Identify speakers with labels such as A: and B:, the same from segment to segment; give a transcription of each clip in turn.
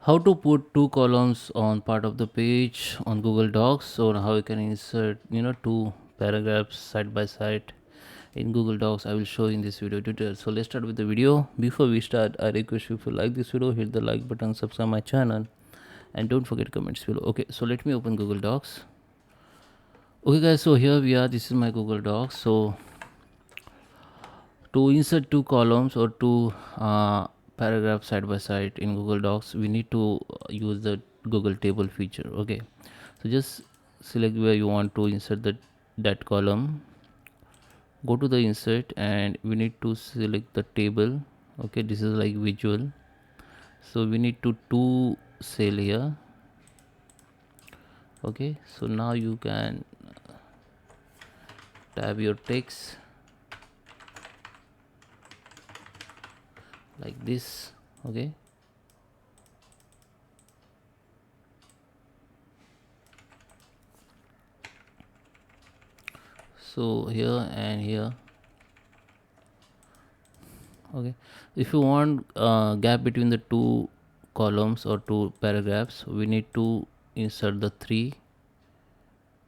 A: How to put two columns on part of the page on Google Docs, or how you can insert two paragraphs side by side in Google Docs. I will show in this video tutorial. So let's start with the video. Before we start, I request you, if you like this video, hit the like button, subscribe my channel, and don't forget comments below. Okay, so let me open Google Docs. Okay guys, so here we are. This is my Google Docs. So to insert two columns or two paragraphs side by side in Google Docs, we need to use the Google table feature. Okay, so just select where you want to insert that column, go to the insert, and we need to select the table. Okay, this is like visual, so we need to two cell here. Okay, so now you can tab your text like this. Okay, so here and here. Okay, if you want gap between the two columns or two paragraphs, we need to insert the three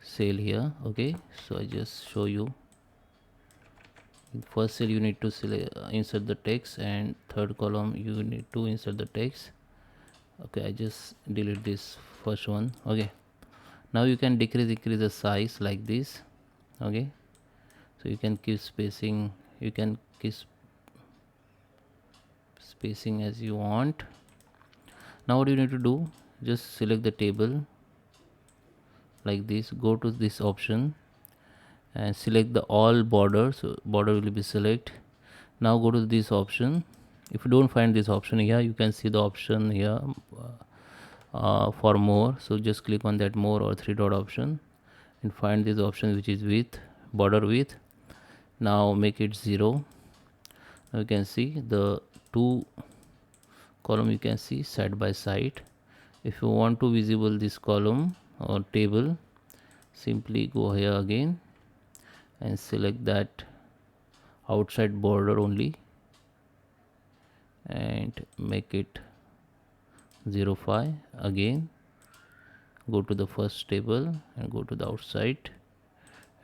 A: cell here. Okay, so I just show you. In first cell you need to select, insert the text, and third column you need to insert the text. Okay, I just delete this first one. Okay, now you can decrease the size like this. Okay, so you can keep spacing, you can keep spacing as you want. Now what you need to do, just select the table like this, go to this option and select the all border. So border will be select. Now go to this option. If you don't find this option here, you can see the option here for more. So just click on that more or three dot option and find this option which is width, border width. Now make it 0. Now you can see the two column, you can see side by side. If you want to visible this column or table, simply go here again and select that outside border only and make it 0.5. Again go to the first table and go to the outside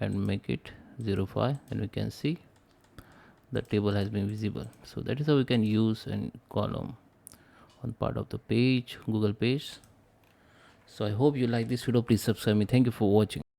A: and make it 0.5, and we can see the table has been visible. So that is how we can use a column on part of the page, Google page. So I hope you like this video. Please subscribe me. Thank you for watching.